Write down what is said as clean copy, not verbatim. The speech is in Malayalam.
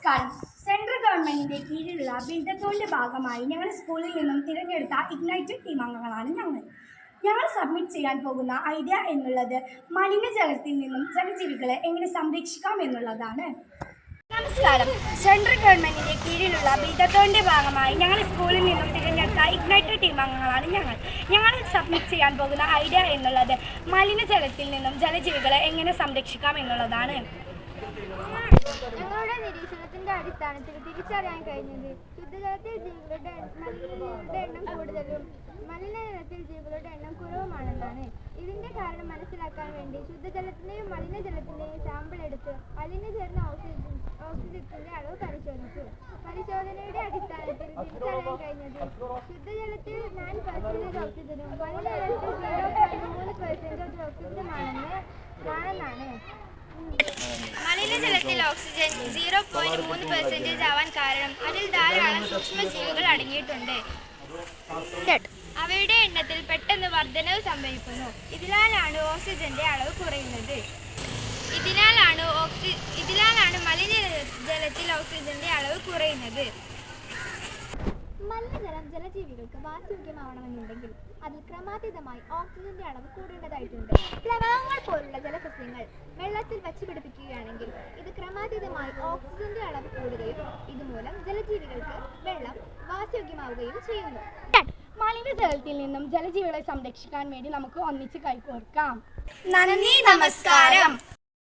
നമസ്കാരം. സെൻട്രൽ ഗവൺമെന്റിന്റെ കീഴിലുള്ള ബിൽഡത്തോണിന്റെ ഭാഗമായി ഞങ്ങളുടെ സ്കൂളിൽ നിന്നും തിരഞ്ഞെടുത്ത ഇഗ്നൈറ്റഡ് ടീം അംഗങ്ങളാണ് ഞങ്ങൾ സബ്മിറ്റ് ചെയ്യാൻ പോകുന്ന ഐഡിയ എന്നുള്ളത് മലിനജലത്തിൽ നിന്നും ജലജീവികളെ എങ്ങനെ സംരക്ഷിക്കാം എന്നുള്ളതാണ്. നമസ്കാരം. സെൻട്രൽ ഗവൺമെന്റിന്റെ കീഴിലുള്ള ബിൽഡത്തോണിന്റെ ഭാഗമായി ഞങ്ങൾ സ്കൂളിൽ നിന്നും തിരഞ്ഞെടുത്ത ഇഗ്നൈറ്റഡ് ടീം അംഗങ്ങളാണ് ഞങ്ങൾ സബ്മിറ്റ് ചെയ്യാൻ പോകുന്ന ഐഡിയ എന്നുള്ളത് മലിനജലത്തിൽ നിന്നും ജലജീവികളെ എങ്ങനെ സംരക്ഷിക്കാം എന്നുള്ളതാണ്. ഞങ്ങളുടെ നിരീക്ഷണത്തിന്റെ അടിസ്ഥാനത്തിൽ തിരിച്ചറിയാൻ കഴിഞ്ഞത് ശുദ്ധജലത്തിൽ ജീവികളുടെ എണ്ണം കൂടുതലും മലിനജലത്തിൽ ജീവികളുടെ എണ്ണം കുറവുമാണെന്നാണ്. ഇതിന്റെ കാരണം മനസ്സിലാക്കാൻ വേണ്ടി ശുദ്ധജലത്തിന്റെയും മലിനജലത്തിന്റെയും സാമ്പിൾ എടുത്ത് അതിന് ചേർന്ന ഓക്സിജന്റെ അളവ് പരിശോധിച്ചു. പരിശോധനയുടെ അടിസ്ഥാനത്തിൽ തിരിച്ചറിയാൻ കഴിഞ്ഞത് ശുദ്ധജലത്തിൽ 9% ഓക്സിജനും മലിനജലത്തിൽ 0.3% ഓക്സിജനുമാണെന്നാണ്. മലിനജലത്തിൽ ഓക്സിജൻ 0.3% ആവാൻ കാരണം അതിൽ ധാരാളം സൂക്ഷ്മജീവികൾ അടങ്ങിയിട്ടുണ്ട്. അവയുടെ എണ്ണത്തിൽ പെട്ടെന്ന് വർധനവ് സംഭവിക്കുന്നു. ഇതിനാലാണ് ഓക്സിജന്റെ അളവ് കുറയുന്നത്. ഇതിനാലാണ് മലിനജലത്തിൽ ഓക്സിജന്റെ അളവ് കുറയുന്നത്. മലിനജലം ജലജീവികൾക്ക് വാസയോഗ്യമാവണമെന്നുണ്ടെങ്കിൽ അതിൽ ക്രമാതീതമായി ഓക്സിജന്റെ അളവ് കൂടേണ്ടതായിട്ടുണ്ട്. പ്ലവകങ്ങൾ പോലുള്ള ജലസസ്യങ്ങൾ വെള്ളത്തിൽ വച്ചുപിടിപ്പിക്കുകയാണെങ്കിൽ ഇത് ക്രമാതീതമായി ഓക്സിജന്റെ അളവ് കൂടുകയും ഇതുമൂലം ജലജീവികൾക്ക് വെള്ളം വാസയോഗ്യമാവുകയും ചെയ്യുന്നു. മലിനജലത്തിൽ നിന്നും ജലജീവികളെ സംരക്ഷിക്കാൻ വേണ്ടി നമുക്ക് ഒന്നിച്ച് കൈകോർക്കാം. നന്ദി, നമസ്കാരം.